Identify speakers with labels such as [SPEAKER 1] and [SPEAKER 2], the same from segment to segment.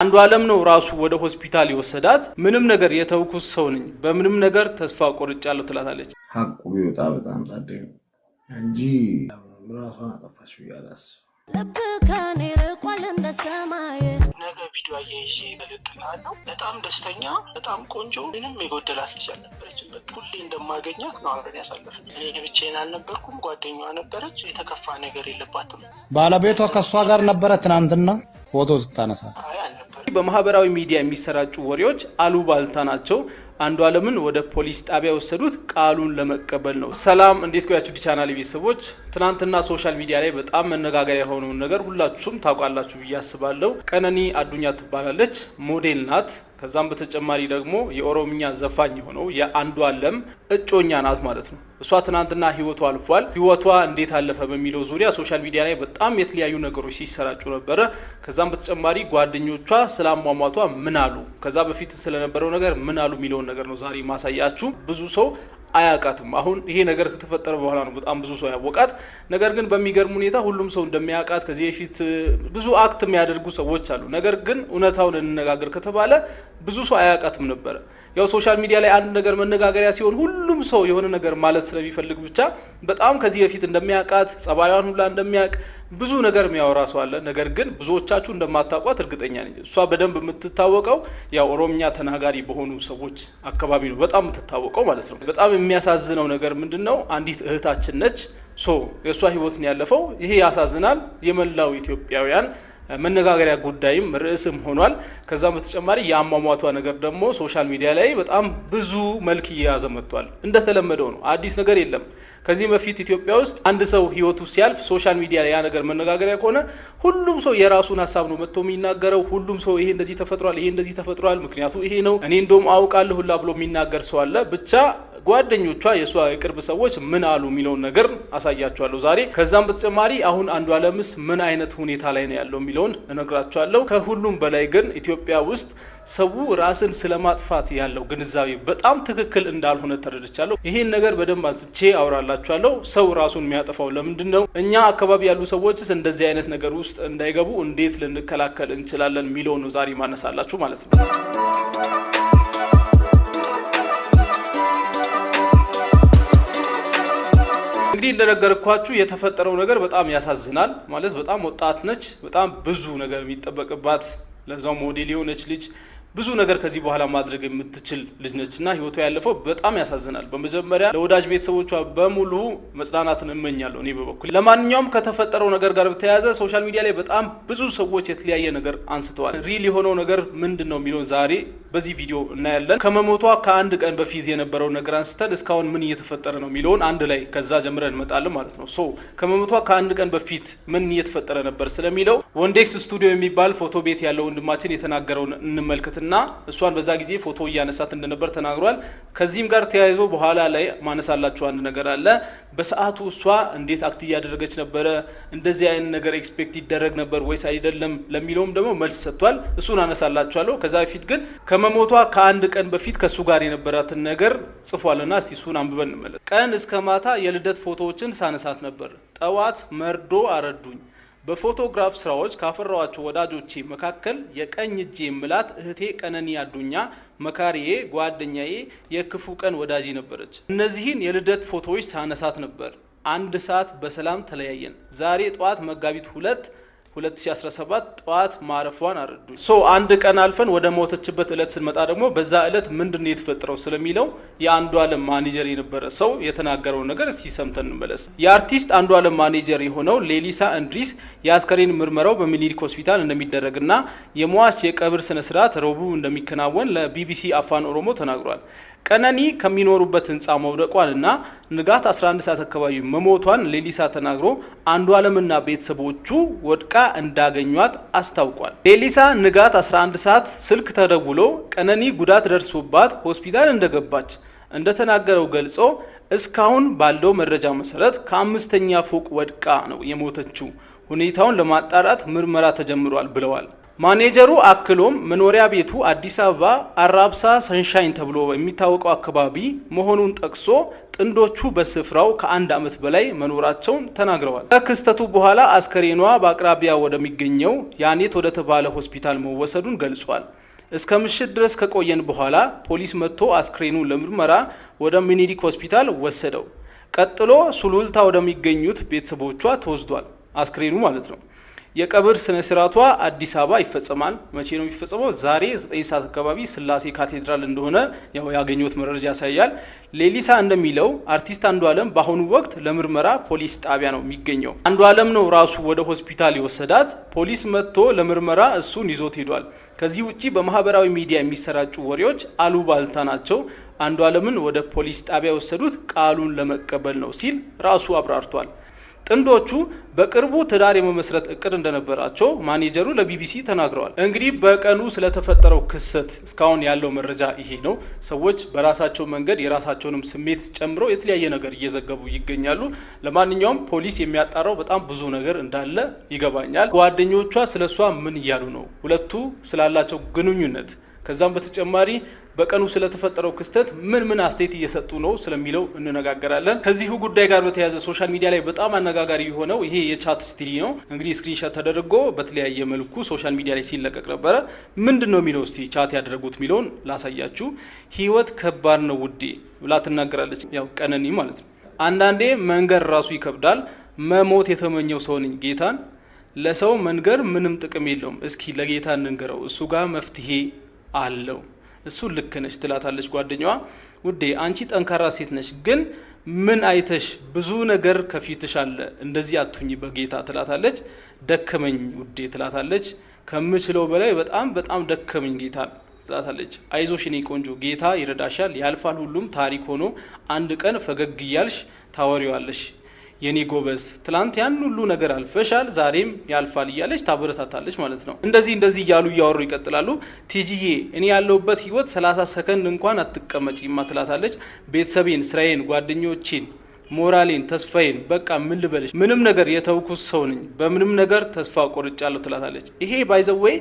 [SPEAKER 1] አንዱ ዓለም ነው ራሱ ወደ ሆስፒታል ይወሰዳት ምንም ነገር የተውኩት ሰው ነኝ በምንም ነገር ተስፋ ቆርጫለሁ ትላታለች።
[SPEAKER 2] ሐቁ ቢወጣ በጣም ታደገ እንጂ ራሷን አጠፋች ይያላስ
[SPEAKER 3] ለከካኔ ረቋል እንደ ሰማይ
[SPEAKER 4] ነገ ቪዲዮ አያይዤ እልክልሃለሁ። በጣም ደስተኛ በጣም ቆንጆ ምንም የጎደላት ልጅ አልነበረችም። በቃ ሁሌ እንደማገኛት ነው አብረን ያሳለፍን። እኔ ብቻዬን አልነበርኩም፣ ጓደኛዋ ነበረች። የተከፋ ነገር የለባትም።
[SPEAKER 5] ባለቤቷ ከሷ ጋር ነበረ ትናንትና ፎቶ ስታነሳ።
[SPEAKER 1] በማህበራዊ ሚዲያ የሚሰራጩ ወሬዎች አሉባልታ ናቸው። አንዱ ዓለምን ወደ ፖሊስ ጣቢያ ወሰዱት ቃሉን ለመቀበል ነው። ሰላም እንዴት ቆያችሁ? ቻናል ቤተሰቦች ትናንትና ሶሻል ሚዲያ ላይ በጣም መነጋገሪያ የሆነው ነገር ሁላችሁም ታውቃላችሁ ብዬ አስባለሁ። ቀነኒ አዱኛ ትባላለች፣ ሞዴል ናት። ከዛም በተጨማሪ ደግሞ የኦሮምኛ ዘፋኝ ሆነው የአንዱ ዓለም እጮኛ ናት ማለት ነው። እሷ ትናንትና ህይወቷ አልፏል። ህይወቷ እንዴት አለፈ በሚለው ዙሪያ ሶሻል ሚዲያ ላይ በጣም የተለያዩ ነገሮች ሲሰራጩ ነበረ። ከዛም በተጨማሪ ጓደኞቿ ስላሟሟቷ ምን አሉ፣ ከዛ በፊት ስለነበረው ነገር ምን አሉ የሚለው ነገር ነው ዛሬ ማሳያችሁ። ብዙ ሰው አያቃትም። አሁን ይሄ ነገር ከተፈጠረ በኋላ ነው በጣም ብዙ ሰው ያወቃት። ነገር ግን በሚገርም ሁኔታ ሁሉም ሰው እንደሚያውቃት ከዚህ በፊት ብዙ አክት የሚያደርጉ ሰዎች አሉ። ነገር ግን እውነታውን እንነጋገር ከተባለ ብዙ ሰው አያቃትም ነበረ። ያው ሶሻል ሚዲያ ላይ አንድ ነገር መነጋገሪያ ሲሆን ሁሉም ሰው የሆነ ነገር ማለት ስለሚፈልግ ብቻ በጣም ከዚህ በፊት እንደሚያውቃት ጸባዩን ሁላ እንደሚያውቅ ብዙ ነገር የሚያወራ ሰው አለ። ነገር ግን ብዙዎቻችሁ እንደማታውቋት እርግጠኛ ነኝ። እሷ በደንብ የምትታወቀው ያው ኦሮምኛ ተናጋሪ በሆኑ ሰዎች አካባቢ ነው በጣም የምትታወቀው ማለት ነው። በጣም የሚያሳዝነው ነገር ምንድነው? አንዲት እህታችን ነች። የእሷ ህይወት ነው ያለፈው። ይሄ ያሳዝናል። የመላው ኢትዮጵያውያን መነጋገሪያ ጉዳይም ርዕስም ሆኗል። ከዛም በተጨማሪ የአሟሟቷ ነገር ደግሞ ሶሻል ሚዲያ ላይ በጣም ብዙ መልክ እየያዘ መጥቷል። እንደተለመደው ነው፣ አዲስ ነገር የለም። ከዚህ በፊት ኢትዮጵያ ውስጥ አንድ ሰው ህይወቱ ሲያልፍ ሶሻል ሚዲያ ላይ ያ ነገር መነጋገሪያ ከሆነ ሁሉም ሰው የራሱን ሀሳብ ነው መጥቶ የሚናገረው። ሁሉም ሰው ይሄ እንደዚህ ተፈጥሯል፣ ይሄ እንደዚህ ተፈጥሯል፣ ምክንያቱ ይሄ ነው፣ እኔ እንደውም አውቃለሁ ሁላ ብሎ የሚናገር ሰው አለ። ብቻ ጓደኞቿ የሷ የቅርብ ሰዎች ምን አሉ የሚለውን ነገር አሳያችኋለሁ ዛሬ። ከዛም በተጨማሪ አሁን አንዱ ዓለምስ ምን አይነት ሁኔታ ላይ ነው ያለው የሚለውን እነግራችኋለሁ። ከሁሉም በላይ ግን ኢትዮጵያ ውስጥ ሰው ራስን ስለማጥፋት ያለው ግንዛቤ በጣም ትክክል እንዳልሆነ ተረድቻለሁ። ይሄን ነገር በደንብ አንስቼ አውራላችኋለሁ። ሰው ራሱን የሚያጠፋው ለምንድን ነው? እኛ አካባቢ ያሉ ሰዎችስ እንደዚህ አይነት ነገር ውስጥ እንዳይገቡ እንዴት ልንከላከል እንችላለን የሚለውን ነው ዛሬ ማነሳላችሁ ማለት ነው። እንግዲህ እንደነገርኳችሁ የተፈጠረው ነገር በጣም ያሳዝናል። ማለት በጣም ወጣት ነች፣ በጣም ብዙ ነገር የሚጠበቅባት ለዛው ሞዴል የሆነች ልጅ ብዙ ነገር ከዚህ በኋላ ማድረግ የምትችል ልጅ ነችና ህይወቷ ያለፈው በጣም ያሳዝናል። በመጀመሪያ ለወዳጅ ቤተሰቦቿ በሙሉ መጽናናትን እመኛለሁ እኔ በበኩል። ለማንኛውም ከተፈጠረው ነገር ጋር በተያያዘ ሶሻል ሚዲያ ላይ በጣም ብዙ ሰዎች የተለያየ ነገር አንስተዋል። ሪል የሆነው ነገር ምንድነው የሚለው ዛሬ በዚህ ቪዲዮ እናያለን። ከመሞቷ ከአንድ ቀን በፊት የነበረው ነገር አንስተን እስካሁን ምን እየተፈጠረ ነው የሚለውን አንድ ላይ ከዛ ጀምረን እንመጣለን ማለት ነው። ከመሞቷ ከአንድ ቀን በፊት ምን እየተፈጠረ ነበር ስለሚለው ወንዴክስ ስቱዲዮ የሚባል ፎቶ ቤት ያለው ወንድማችን የተናገረውን እንመልከት እና እሷን በዛ ጊዜ ፎቶ እያነሳት እንደነበር ተናግሯል። ከዚህም ጋር ተያይዞ በኋላ ላይ ማነሳላችሁ አንድ ነገር አለ። በሰዓቱ እሷ እንዴት አክት እያደረገች ነበረ፣ እንደዚህ አይነት ነገር ኤክስፔክት ይደረግ ነበር ወይስ አይደለም ለሚለውም ደግሞ መልስ ሰጥቷል። እሱን አነሳላችኋለሁ። ከዛ በፊት ግን ከመሞቷ ከአንድ ቀን በፊት ከሱ ጋር የነበራትን ነገር ጽፏልና እስቲ እሱን አንብበን እንመለስ። ቀን እስከ ማታ የልደት ፎቶዎችን ሳነሳት ነበር። ጠዋት መርዶ አረዱኝ። በፎቶግራፍ ስራዎች ካፈራዋቸው ወዳጆቼ መካከል የቀኝ እጄ ምላት እህቴ ቀነኒ አዱኛ መካሪዬ፣ ጓደኛዬ፣ የክፉ ቀን ወዳጅ ነበረች። እነዚህን የልደት ፎቶዎች ሳነሳት ነበር። 1 ሰዓት በሰላም ተለያየን። ዛሬ ጠዋት መጋቢት 2 2017 ጠዋት ማረፏን አረዱኝ። አንድ ቀን አልፈን ወደ ሞተችበት እለት ስንመጣ ደግሞ በዛ እለት ምንድነው የተፈጠረው ስለሚለው የአንዱ ዓለም ማኔጀር የነበረ ሰው የተናገረው ነገር እስቲ ሰምተን እንመለስ። የአርቲስት አንዱ ዓለም ማኔጀር የሆነው ሌሊሳ እንድሪስ የአስከሬን ምርመራው በሚኒሊክ ሆስፒታል እንደሚደረግና የሟች የቀብር ስነ ስርዓት ረቡዕ እንደሚከናወን ለቢቢሲ አፋን ኦሮሞ ተናግሯል። ቀነኒ ከሚኖሩበት ህንፃ መውደቋንና ንጋት 11 ሰዓት አካባቢ መሞቷን ሌሊሳ ተናግሮ አንዱ ዓለምና ቤተሰቦቹ ወድቃ እንዳገኟት አስታውቋል። ሌሊሳ ንጋት 11 ሰዓት ስልክ ተደውሎ ቀነኒ ጉዳት ደርሶባት ሆስፒታል እንደገባች እንደተናገረው ገልጾ እስካሁን ባለው መረጃ መሰረት ከ5ኛ ፎቅ ወድቃ ነው የሞተችው። ሁኔታውን ለማጣራት ምርመራ ተጀምሯል ብለዋል። ማኔጀሩ አክሎም መኖሪያ ቤቱ አዲስ አበባ አራብሳ ሰንሻይን ተብሎ የሚታወቀው አካባቢ መሆኑን ጠቅሶ ጥንዶቹ በስፍራው ከ1 ዓመት በላይ መኖራቸውን ተናግረዋል። ከክስተቱ በኋላ አስከሬኗ በአቅራቢያ ወደሚገኘው ያኔት ወደ ተባለ ሆስፒታል መወሰዱን ገልጿል። እስከ ምሽት ድረስ ከቆየን በኋላ ፖሊስ መጥቶ አስከሬኑን ለምርመራ ወደ ሚኒሊክ ሆስፒታል ወሰደው። ቀጥሎ ሱሉልታ ወደሚገኙት ቤተሰቦቿ ተወስዷል። አስከሬኑ ማለት ነው። የቀብር ስነ ስርዓቷ አዲስ አበባ ይፈጸማል። መቼ ነው የሚፈጸመው? ዛሬ 9 ሰዓት አካባቢ ስላሴ ካቴድራል እንደሆነ ያው ያገኙት መረጃ ያሳያል። ሌሊሳ እንደሚለው አርቲስት አንዱዓለም በአሁኑ ወቅት ለምርመራ ፖሊስ ጣቢያ ነው የሚገኘው። አንዱዓለም ነው ራሱ ወደ ሆስፒታል የወሰዳት። ፖሊስ መጥቶ ለምርመራ እሱን ይዞት ሄዷል። ከዚህ ውጪ በማህበራዊ ሚዲያ የሚሰራጩ ወሬዎች አሉባልታ ናቸው። አንዱዓለምን ወደ ፖሊስ ጣቢያ የወሰዱት ቃሉን ለመቀበል ነው ሲል ራሱ አብራርቷል። ጥንዶቹ በቅርቡ ትዳር የመመስረት እቅድ እንደነበራቸው ማኔጀሩ ለቢቢሲ ተናግረዋል። እንግዲህ በቀኑ ስለተፈጠረው ክስተት እስካሁን ያለው መረጃ ይሄ ነው። ሰዎች በራሳቸው መንገድ የራሳቸውንም ስሜት ጨምሮ የተለያየ ነገር እየዘገቡ ይገኛሉ። ለማንኛውም ፖሊስ የሚያጣራው በጣም ብዙ ነገር እንዳለ ይገባኛል። ጓደኞቿ ስለሷ ምን እያሉ ነው? ሁለቱ ስላላቸው ግንኙነት ከዛም በተጨማሪ በቀኑ ስለተፈጠረው ክስተት ምን አስተያየት እየሰጡ ነው ስለሚለው እንነጋገራለን። ከዚሁ ጉዳይ ጋር በተያያዘ ሶሻል ሚዲያ ላይ በጣም አነጋጋሪ የሆነው ይሄ የቻት ስትሪ ነው። እንግዲህ ስክሪንሾት ተደርጎ በተለያየ መልኩ ሶሻል ሚዲያ ላይ ሲለቀቅ ነበረ። ምንድነው የሚለው? እስቲ ቻት ያደረጉት የሚለውን ላሳያችሁ። ህይወት ከባድ ነው ውዴ ብላ ትናገራለች። ያው ቀነኒ ማለት ነው። አንዳንዴ መንገር ራሱ ይከብዳል። መሞት የተመኘው ሰው ነኝ ጌታን። ለሰው መንገር ምንም ጥቅም የለውም። እስኪ ለጌታ እንንገረው፣ እሱ ጋር መፍትሄ አለው። እሱ ልክ ነሽ ትላታለች ጓደኛዋ። ውዴ አንቺ ጠንካራ ሴት ነሽ፣ ግን ምን አይተሽ? ብዙ ነገር ከፊትሽ አለ፣ እንደዚህ አትሁኝ በጌታ ትላታለች። ደከመኝ ውዴ ትላታለች። ከምችለው በላይ በጣም ደከመኝ ጌታ ትላታለች። አይዞሽ የኔ ቆንጆ፣ ጌታ ይረዳሻል፣ ያልፋል፣ ሁሉም ታሪክ ሆኖ አንድ ቀን ፈገግ እያልሽ ታወሪዋለሽ የኔ ጎበዝ። ትላንት ያን ሁሉ ነገር አልፈሻል፣ ዛሬም ያልፋል እያለች ታበረታታለች ማለት ነው። እንደዚህ እያሉ እያወሩ ይቀጥላሉ። ቲጂዬ እኔ ያለሁበት ህይወት 30 ሰከንድ እንኳን አትቀመጪማ ትላታለች። ቤተሰቤን፣ ስራዬን፣ ጓደኞቼን፣ ሞራሌን፣ ተስፋዬን በቃ ምን ልበልሽ፣ ምንም ነገር የተውኩት ሰው ነኝ፣ በምንም ነገር ተስፋ ቆርጫለሁ ትላታለች። ይሄ ባይዘዌይ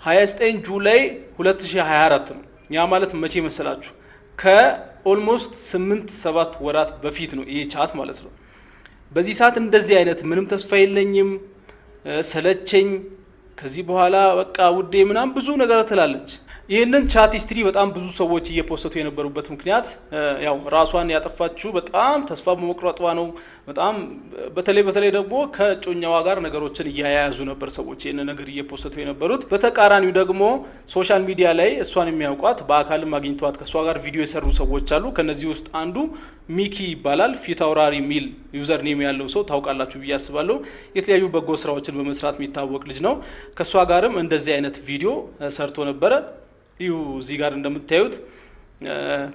[SPEAKER 1] 29 ጁላይ 2024 ነው። ያ ማለት መቼ መሰላችሁ? ከኦልሞስት 8-7 ወራት በፊት ነው ይሄ ቻት ማለት ነው። በዚህ ሰዓት እንደዚህ አይነት ምንም ተስፋ የለኝም፣ ሰለቸኝ፣ ከዚህ በኋላ በቃ ውዴ ምናምን ብዙ ነገር ትላለች። ይህንን ቻት ሂስትሪ በጣም ብዙ ሰዎች እየፖስቱ የነበሩበት ምክንያት ያው ራሷን ያጠፋችው በጣም ተስፋ በመቁረጧ ነው። በጣም በተለይ ደግሞ ከእጮኛዋ ጋር ነገሮችን እያያያዙ ነበር ሰዎች ይህንን ነገር እየፖስቱ የነበሩት። በተቃራኒው ደግሞ ሶሻል ሚዲያ ላይ እሷን የሚያውቋት በአካልም አግኝቷት ከእሷ ጋር ቪዲዮ የሰሩ ሰዎች አሉ። ከነዚህ ውስጥ አንዱ ሚኪ ይባላል። ፊት አውራሪ ሚል ዩዘር ኔም ያለው ሰው ታውቃላችሁ ብዬ አስባለሁ። የተለያዩ በጎ ስራዎችን በመስራት የሚታወቅ ልጅ ነው። ከእሷ ጋርም እንደዚህ አይነት ቪዲዮ ሰርቶ ነበረ። ይሁ እዚህ ጋር እንደምታዩት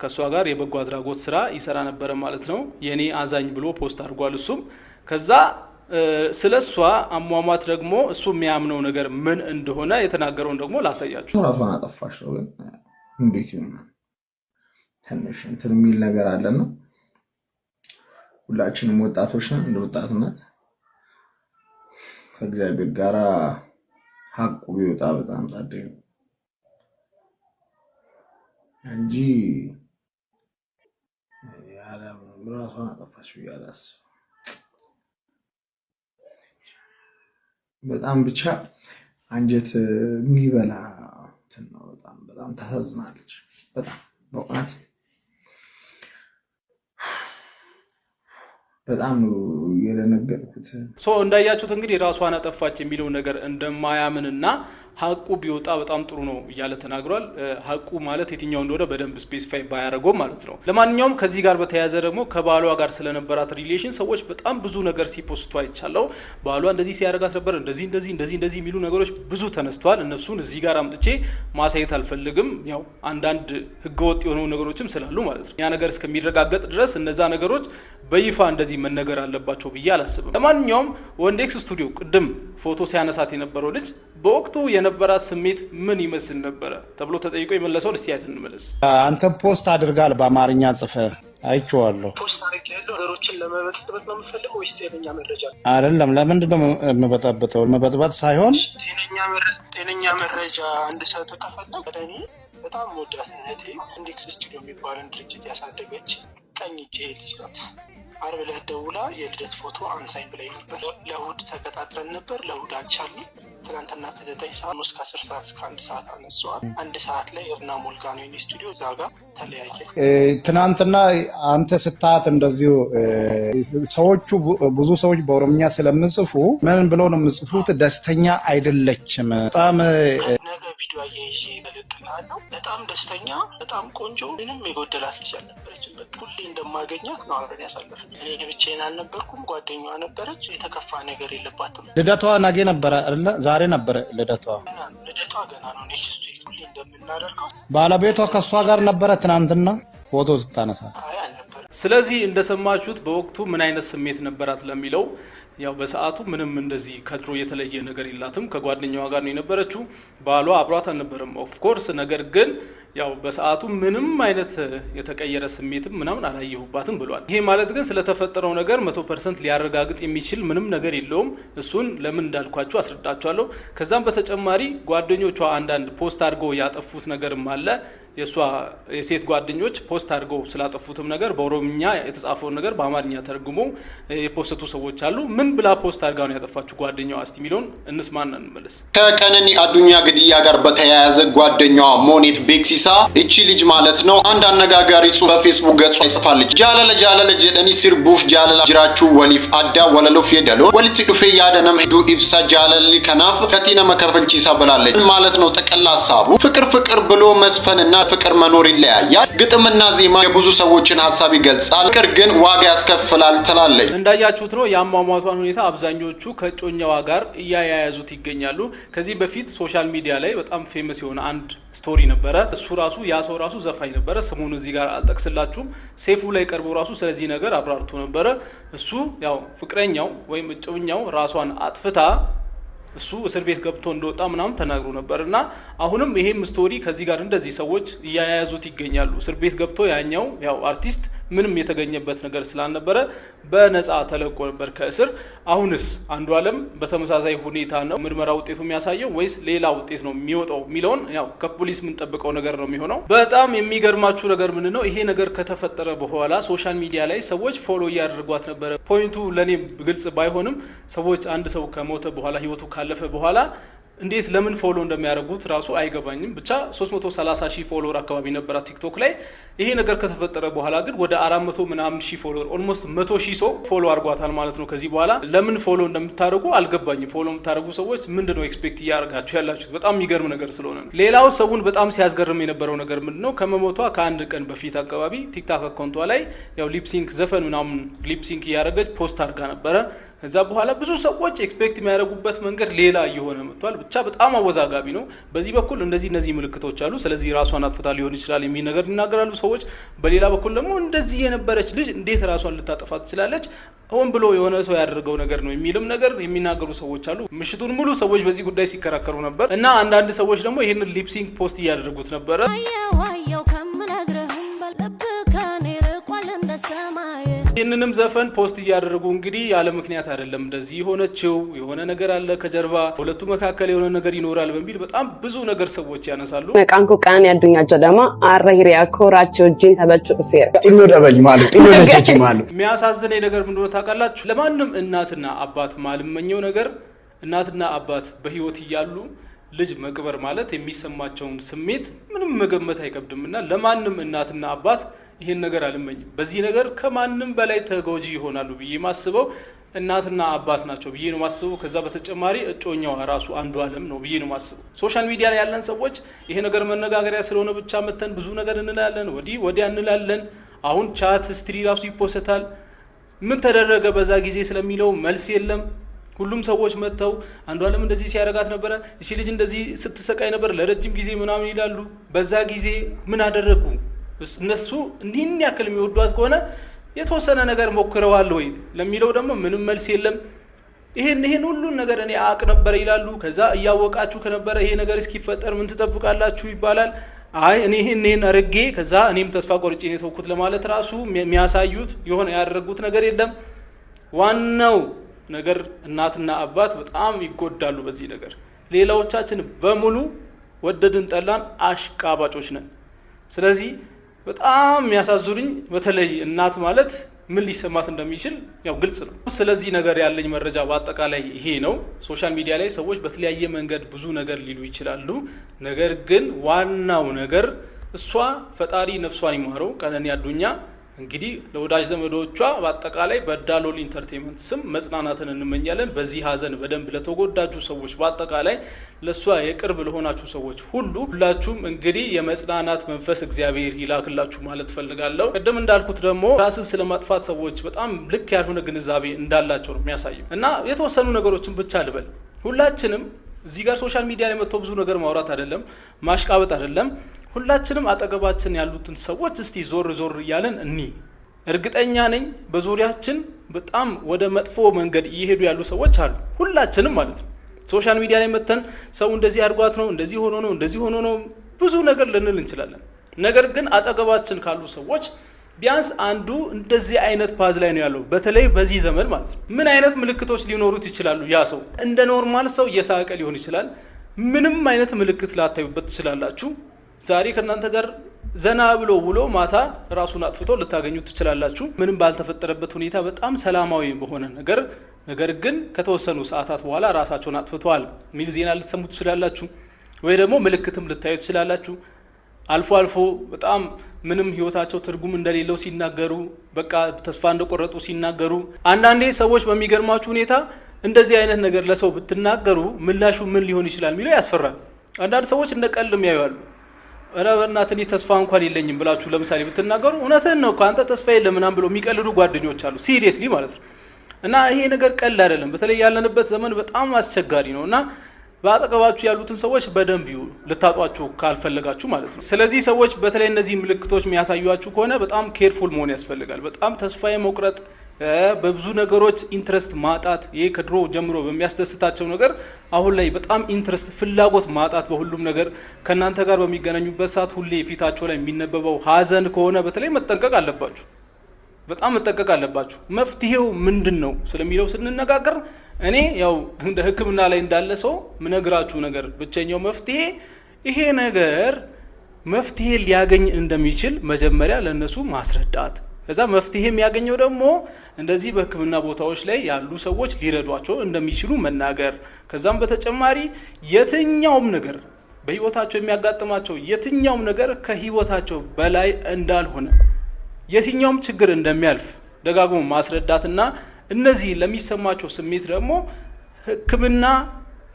[SPEAKER 1] ከሷ ጋር የበጎ አድራጎት ስራ ይሰራ ነበረ ማለት ነው። የኔ አዛኝ ብሎ ፖስት አድርጓል እሱም። ከዛ ስለሷ አሟሟት ደግሞ እሱ የሚያምነው ነገር ምን እንደሆነ የተናገረውን ደግሞ ላሳያችሁ።
[SPEAKER 2] ራሷን አጠፋሽ ነው ግን እንዴት ይሆናል? ትንሽ እንትን የሚል ነገር አለና ሁላችንም ወጣቶች ነን። እንደ ወጣትነት ከእግዚአብሔር ጋር ሀቁ ቢወጣ በጣም ታደገ እንጂ ያለም ራሷን አጠፋች ብያለሁ። በጣም ብቻ አንጀት የሚበላ ነው። በጣም ታሳዝናለች። በጣም በእውነት በጣም የደነገጥኩት
[SPEAKER 1] እንዳያችሁት እንግዲህ ራሷን አጠፋች የሚለው ነገር እንደማያምንና ሀቁ ቢወጣ በጣም ጥሩ ነው እያለ ተናግሯል። ሀቁ ማለት የትኛው እንደሆነ በደንብ ስፔሲፋይ ባያደርገው ማለት ነው። ለማንኛውም ከዚህ ጋር በተያያዘ ደግሞ ከባሏ ጋር ስለነበራት ሪሌሽን ሰዎች በጣም ብዙ ነገር ሲፖስቱ አይቻለው። ባሏ እንደዚህ ሲያደርጋት ነበር፣ እንደዚህ የሚሉ ነገሮች ብዙ ተነስተዋል። እነሱን እዚህ ጋር አምጥቼ ማሳየት አልፈልግም። ያው አንዳንድ ህገወጥ የሆኑ ነገሮችም ስላሉ ማለት ነው። ያ ነገር እስከሚረጋገጥ ድረስ እነዛ ነገሮች በይፋ እንደዚህ መነገር አለባቸው ብዬ አላስብም። ለማንኛውም ወንዴክስ ስቱዲዮ ቅድም ፎቶ ሲያነሳት የነበረው ልጅ በወቅቱ የነበራት ስሜት ምን ይመስል ነበረ ተብሎ ተጠይቆ የመለሰውን እስቲ አይተን እንመለስ።
[SPEAKER 5] አንተ ፖስት አድርጋል በአማርኛ ጽፈ አይቼዋለሁ።
[SPEAKER 4] ፖስት አድርጌ ያለው ነገሮችን ለመበጥበጥ ነው የምፈልገው ወይስ ጤነኛ መረጃ?
[SPEAKER 5] አይደለም። ለምንድን ነው የምበጠብጠው? መበጥበጥ ሳይሆን
[SPEAKER 4] ጤነኛ መረጃ እንድሰጥ ከፈለግ እኔ በጣም ወዳት እህቴ ኢንዴክስ ስቱዲዮ የሚባልን ድርጅት ያሳደገች ቀኝ እጄ ልጅ ናት። ዓርብ ዕለት ደውላ የልደት ፎቶ አንሳኝ ብላኝ ነበር። ለእሑድ ተቀጣጥረን ነበር። ለእሑድ አልቻልንም። ትናንትና ከ9 ሰዓት እስከ 10 ሰዓት እስከ 1 ሰዓት አነሳዋል። 1 ሰዓት ላይ እርና ሞልጋ ነው የኔ ስቱዲዮ፣ እዛ ጋር ተለያየ።
[SPEAKER 5] ትናንትና አንተ ስታት እንደዚሁ ሰዎቹ ብዙ ሰዎች በኦሮምኛ ስለምጽፉ ምን ብለው ነው የምጽፉት? ደስተኛ አይደለችም በጣም
[SPEAKER 4] ነገ ቪዲዮ አያይዤ እልክልሃለሁ። በጣም ደስተኛ፣ በጣም ቆንጆ፣ ምንም የጎደላት ልጅ አልነበረችም። በቃ ሁሌ እንደማገኛት ነው አብረን ያሳለፍን። እኔ ብቻዬን አልነበርኩም፣ ጓደኛዋ ነበረች። የተከፋ ነገር የለባትም።
[SPEAKER 5] ልደቷ ነገ ነበረ አይደለ? ዛሬ ነበረ ልደቷ።
[SPEAKER 4] ልደቷ ገና ነው። ኔክስት ዊክ ሁሌ እንደምናደርገው።
[SPEAKER 5] ባለቤቷ ከእሷ ጋር ነበረ ትናንትና ፎቶ ስታነሳ?
[SPEAKER 4] አይ አልነበረም።
[SPEAKER 1] ስለዚህ እንደሰማችሁት በወቅቱ ምን አይነት ስሜት ነበራት ለሚለው ያው በሰዓቱ ምንም እንደዚህ ከድሮ የተለየ ነገር የላትም። ከጓደኛዋ ጋር ነው የነበረችው። ባሏ አብሯት አልነበረም ኦፍኮርስ። ነገር ግን ያው በሰዓቱ ምንም አይነት የተቀየረ ስሜትም ምናምን አላየሁባትም ብሏል። ይሄ ማለት ግን ስለተፈጠረው ነገር 100% ሊያረጋግጥ የሚችል ምንም ነገር የለውም። እሱን ለምን እንዳልኳችሁ አስረዳችኋለሁ። ከዛም በተጨማሪ ጓደኞቿ አንዳንድ ፖስት አድርገው ያጠፉት ነገርም አለ። የሷ የሴት ጓደኞች ፖስት አድርገው ስላጠፉትም ነገር በኦሮምኛ የተጻፈውን ነገር በአማርኛ ተርጉሞ የፖስቱ ሰዎች አሉ። ምን ብላ ፖስት አድርጋ ነው ያጠፋችሁ ጓደኛዋ? እስቲ ሚሊዮን እንስማና እንመለስ።
[SPEAKER 6] ከቀነኒ አዱኛ ግድያ ጋር በተያያዘ ጓደኛዋ ሞኔት ቤክሲሳ እቺ ልጅ ማለት ነው አንድ አነጋጋሪ ጽሑፍ በፌስቡክ ገጿ ይጽፋለች። ጃለለ ጀደኒ ሲርቡፍ ጃለላ ጅራቹ ወሊፍ አዳ ወለሉፍ የደሎ ወልቲ ዱፌ ያደነም ዱ ኢብሳ ጃለሊ ከናፍ ከቲነ መከፈልቺሳ ብላለች። ማለት ነው ጠቅላላ ሐሳቡ ፍቅር ብሎ መስፈንና ፍቅር መኖር ይለያያል። ግጥምና ዜማ የብዙ ሰዎችን ሐሳብ ይገልጻል። ፍቅር ግን ዋጋ ያስከፍላል ትላለች።
[SPEAKER 1] እንዳያችሁት ነው የአሟሟቷን ሁኔታ አብዛኞቹ ከጮኛዋ ጋር እያያያዙት ይገኛሉ። ከዚህ በፊት ሶሻል ሚዲያ ላይ በጣም ፌመስ የሆነ አንድ ስቶሪ ነበረ። እሱ ራሱ ያ ሰው ራሱ ዘፋኝ ነበረ። ስሙን እዚህ ጋር አልጠቅስላችሁም። ሴፉ ላይ ቀርቦ ራሱ ስለዚህ ነገር አብራርቶ ነበረ። እሱ ያው ፍቅረኛው ወይም እጮኛው ራሷን አጥፍታ እሱ እስር ቤት ገብቶ እንደወጣ ምናምን ተናግሮ ነበር። እና አሁንም ይሄም ስቶሪ ከዚህ ጋር እንደዚህ ሰዎች እያያያዙት ይገኛሉ። እስር ቤት ገብቶ ያኛው ያው አርቲስት ምንም የተገኘበት ነገር ስላልነበረ በነፃ ተለቆ ነበር ከእስር። አሁንስ አንዱዓለም በተመሳሳይ ሁኔታ ነው ምርመራ ውጤቱ የሚያሳየው ወይስ ሌላ ውጤት ነው የሚወጣው የሚለውን ያው ከፖሊስ የምንጠብቀው ነገር ነው የሚሆነው። በጣም የሚገርማችሁ ነገር ምንድን ነው? ይሄ ነገር ከተፈጠረ በኋላ ሶሻል ሚዲያ ላይ ሰዎች ፎሎ እያደረጓት ነበረ። ፖይንቱ ለኔ ግልጽ ባይሆንም ሰዎች አንድ ሰው ከሞተ በኋላ ህይወቱ ካለፈ በኋላ እንዴት ለምን ፎሎ እንደሚያደርጉት ራሱ አይገባኝም። ብቻ 330 ሺህ ፎሎወር አካባቢ ነበራት ቲክቶክ ላይ። ይሄ ነገር ከተፈጠረ በኋላ ግን ወደ 400 ምናምን ሺህ ፎሎወር ኦልሞስት 100 ሺህ ሰው ፎሎ አድርጓታል ማለት ነው። ከዚህ በኋላ ለምን ፎሎ እንደምታደርጉ አልገባኝም። ፎሎ የምታደርጉ ሰዎች ምንድነው ኤክስፔክት እያደረጋችሁ ያላችሁት? በጣም የሚገርም ነገር ስለሆነ ነው። ሌላው ሰውን በጣም ሲያስገርም የነበረው ነገር ምንድነው? ከመሞቷ ከአንድ ቀን በፊት አካባቢ ቲክታክ አካውንቷ ላይ ያው ሊፕሲንክ ዘፈን ምናምን ሊፕሲንክ እያደረገች ፖስት አድርጋ ነበረ። ከዛ በኋላ ብዙ ሰዎች ኤክስፔክት የሚያደርጉበት መንገድ ሌላ እየሆነ መጥቷል። ብቻ በጣም አወዛጋቢ ነው። በዚህ በኩል እነዚህ ምልክቶች አሉ፣ ስለዚህ ራሷን አጥፍታ ሊሆን ይችላል የሚል ነገር ይናገራሉ ሰዎች። በሌላ በኩል ደግሞ እንደዚህ የነበረች ልጅ እንዴት ራሷን ልታጠፋ ትችላለች? ሆን ብሎ የሆነ ሰው ያደረገው ነገር ነው የሚልም ነገር የሚናገሩ ሰዎች አሉ። ምሽቱን ሙሉ ሰዎች በዚህ ጉዳይ ሲከራከሩ ነበር እና አንዳንድ ሰዎች ደግሞ ይህንን ሊፕሲንክ ፖስት እያደረጉት ነበረ።
[SPEAKER 3] አየው ከምነግርህም በልብ ከኔ ርቋል እንደ ሰማይ።
[SPEAKER 1] ይህንንም ዘፈን ፖስት እያደረጉ እንግዲህ ያለ ምክንያት አይደለም እንደዚህ የሆነችው፣ የሆነ ነገር አለ ከጀርባ፣ ሁለቱ መካከል የሆነ ነገር ይኖራል በሚል በጣም ብዙ ነገር ሰዎች ያነሳሉ።
[SPEAKER 7] መቃንኩ ቀነኒ አዱኛ ጀለማ አረሂሪያ ኮራቸው ጂን ተበቹ ፌር
[SPEAKER 8] ጥሎ ደበጅ ማለት ጥሎ ለጨጭ ማለት
[SPEAKER 1] የሚያሳዝነኝ ነገር ምን እንደሆነ ታውቃላችሁ? ለማንም እናትና አባት ማልመኘው ነገር እናትና አባት በህይወት እያሉ ልጅ መቅበር ማለት የሚሰማቸውን ስሜት ምንም መገመት አይከብድምና ለማንም እናትና አባት ይሄን ነገር አልመኝም። በዚህ ነገር ከማንም በላይ ተጎጂ ይሆናሉ ብዬ ማስበው እናትና አባት ናቸው ብዬ ነው ማስበው። ከዛ በተጨማሪ እጮኛው ራሱ አንዱዓለም ነው ብዬ ነው ማስበው። ሶሻል ሚዲያ ላይ ያለን ሰዎች ይሄ ነገር መነጋገሪያ ስለሆነ ብቻ መተን ብዙ ነገር እንላለን፣ ወዲያ እንላለን። አሁን ቻት ስትሪ ራሱ ይፖስታል። ምን ተደረገ በዛ ጊዜ ስለሚለው መልስ የለም። ሁሉም ሰዎች መተው አንዱዓለም እንደዚህ ሲያረጋት ነበረ፣ እሺ ልጅ እንደዚህ ስትሰቃይ ነበር ለረጅም ጊዜ ምናምን ይላሉ። በዛ ጊዜ ምን አደረጉ? እነሱ እንዲህን ያክል የሚወዷት ከሆነ የተወሰነ ነገር ሞክረዋል ወይ ለሚለው ደግሞ ምንም መልስ የለም። ይሄን ሁሉን ነገር እኔ አቅ ነበር ይላሉ። ከዛ እያወቃችሁ ከነበረ ይሄ ነገር እስኪፈጠር ምን ትጠብቃላችሁ ይባላል። አይ እኔ ይሄን አርጌ ከዛ እኔም ተስፋ ቆርጬ ነው ተውኩት ለማለት ራሱ የሚያሳዩት የሆነ ያደረጉት ነገር የለም። ዋናው ነገር እናትና አባት በጣም ይጎዳሉ በዚህ ነገር። ሌላዎቻችን በሙሉ ወደድን ጠላን አሽቃባጮች ነን። ስለዚህ በጣም የሚያሳዝኑኝ በተለይ እናት ማለት ምን ሊሰማት እንደሚችል ያው ግልጽ ነው። ስለዚህ ነገር ያለኝ መረጃ በአጠቃላይ ይሄ ነው። ሶሻል ሚዲያ ላይ ሰዎች በተለያየ መንገድ ብዙ ነገር ሊሉ ይችላሉ። ነገር ግን ዋናው ነገር እሷ ፈጣሪ ነፍሷን ይማረው ቀነኒ አዱኛ እንግዲህ ለወዳጅ ዘመዶቿ በአጠቃላይ በዳሎል ኢንተርቴይንመንት ስም መጽናናትን እንመኛለን። በዚህ ሀዘን በደንብ ለተጎዳጁ ሰዎች በአጠቃላይ ለሷ የቅርብ ለሆናችሁ ሰዎች ሁላችሁም እንግዲህ የመጽናናት መንፈስ እግዚአብሔር ይላክላችሁ ማለት ፈልጋለሁ። ቀደም እንዳልኩት ደግሞ ራስን ስለማጥፋት ሰዎች በጣም ልክ ያልሆነ ግንዛቤ እንዳላቸው ነው የሚያሳየው እና የተወሰኑ ነገሮችን ብቻ ልበል። ሁላችንም እዚህ ጋር ሶሻል ሚዲያ ላይ መጥቶ ብዙ ነገር ማውራት አይደለም፣ ማሽቃበጥ አይደለም። ሁላችንም አጠገባችን ያሉትን ሰዎች እስቲ ዞር እያለን እርግጠኛ ነኝ በዙሪያችን በጣም ወደ መጥፎ መንገድ እየሄዱ ያሉ ሰዎች አሉ። ሁላችንም ማለት ነው። ሶሻል ሚዲያ ላይ መተን ሰው እንደዚህ አድርጓት ነው፣ እንደዚህ ሆኖ ነው ብዙ ነገር ልንል እንችላለን። ነገር ግን አጠገባችን ካሉ ሰዎች ቢያንስ አንዱ እንደዚህ አይነት ፓዝ ላይ ነው ያለው። በተለይ በዚህ ዘመን ማለት ነው። ምን አይነት ምልክቶች ሊኖሩት ይችላሉ? ያ ሰው እንደ ኖርማል ሰው እየሳቀ ሊሆን ይችላል። ምንም አይነት ምልክት ላታዩበት ትችላላችሁ። ዛሬ ከእናንተ ጋር ዘና ብሎ ውሎ ማታ ራሱን አጥፍቶ ልታገኙት ትችላላችሁ። ምንም ባልተፈጠረበት ሁኔታ በጣም ሰላማዊ በሆነ ነገር ግን ከተወሰኑ ሰዓታት በኋላ ራሳቸውን አጥፍተዋል ሚል ዜና ልትሰሙ ትችላላችሁ፣ ወይ ደግሞ ምልክትም ልታዩ ትችላላችሁ። አልፎ በጣም ምንም ህይወታቸው ትርጉም እንደሌለው ሲናገሩ፣ በቃ ተስፋ እንደቆረጡ ሲናገሩ፣ አንዳንዴ ሰዎች በሚገርማችሁ ሁኔታ እንደዚህ አይነት ነገር ለሰው ብትናገሩ ምላሹ ምን ሊሆን ይችላል የሚለው ያስፈራል። አንዳንድ ሰዎች እንደ ቀልም ያዩዋሉ። በእናትህ እኔ ተስፋ እንኳን የለኝም ብላችሁ ለምሳሌ ብትናገሩ እውነትህን ነው አንተ ተስፋ የለም ምናምን ብለው የሚቀልዱ ጓደኞች አሉ። ሲሪየስሊ ማለት ነው። እና ይሄ ነገር ቀልድ አይደለም። በተለይ ያለንበት ዘመን በጣም አስቸጋሪ ነው እና በአጠገባችሁ ያሉትን ሰዎች በደንብ ልታጧቸው ካልፈለጋችሁ ማለት ነው። ስለዚህ ሰዎች በተለይ እነዚህ ምልክቶች የሚያሳዩአችሁ ከሆነ በጣም ኬርፉል መሆን ያስፈልጋል። በጣም ተስፋ የመቁረጥ በብዙ ነገሮች ኢንትረስት ማጣት፣ ይሄ ከድሮ ጀምሮ በሚያስደስታቸው ነገር አሁን ላይ በጣም ኢንትረስት ፍላጎት ማጣት፣ በሁሉም ነገር ከናንተ ጋር በሚገናኙበት ሰዓት ሁሌ ፊታቸው ላይ የሚነበበው ሀዘን ከሆነ በተለይ መጠንቀቅ አለባችሁ። በጣም መጠንቀቅ አለባችሁ። መፍትሄው ምንድነው ስለሚለው ስንነጋገር እኔ ያው እንደ ሕክምና ላይ እንዳለ ሰው ምነግራችሁ ነገር ብቸኛው መፍትሄ ይሄ ነገር መፍትሄ ሊያገኝ እንደሚችል መጀመሪያ ለነሱ ማስረዳት፣ ከዛ መፍትሄ የሚያገኘው ደግሞ እንደዚህ በሕክምና ቦታዎች ላይ ያሉ ሰዎች ሊረዷቸው እንደሚችሉ መናገር፣ ከዛም በተጨማሪ የትኛውም ነገር በህይወታቸው የሚያጋጥማቸው የትኛውም ነገር ከህይወታቸው በላይ እንዳልሆነ፣ የትኛውም ችግር እንደሚያልፍ ደጋግሞ ማስረዳትና እነዚህ ለሚሰማቸው ስሜት ደግሞ ሕክምና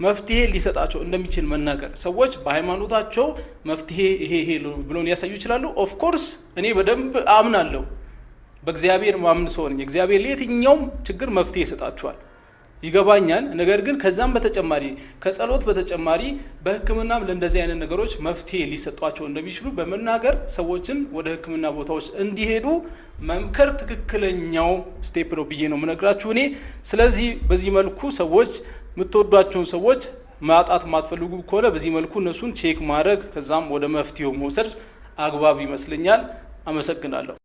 [SPEAKER 1] መፍትሄ ሊሰጣቸው እንደሚችል መናገር። ሰዎች በሃይማኖታቸው መፍትሄ ይሄ ብሎን ያሳዩ ይችላሉ። ኦፍ ኮርስ እኔ በደንብ አምናለሁ፣ በእግዚአብሔር ማምን ሰው ነኝ። እግዚአብሔር ለየትኛውም ችግር መፍትሄ ይሰጣቸዋል፣ ይገባኛል። ነገር ግን ከዛም በተጨማሪ ከጸሎት በተጨማሪ በሕክምናም ለእንደዚህ አይነት ነገሮች መፍትሄ ሊሰጧቸው እንደሚችሉ በመናገር ሰዎችን ወደ ሕክምና ቦታዎች እንዲሄዱ መምከር ትክክለኛው ስቴፕ ነው ብዬ ነው የምነግራችሁ እኔ። ስለዚህ በዚህ መልኩ ሰዎች የምትወዷቸውን ሰዎች ማጣት ማትፈልጉ ከሆነ በዚህ መልኩ እነሱን ቼክ ማድረግ ከዛም ወደ መፍትሄው መውሰድ አግባብ ይመስለኛል። አመሰግናለሁ።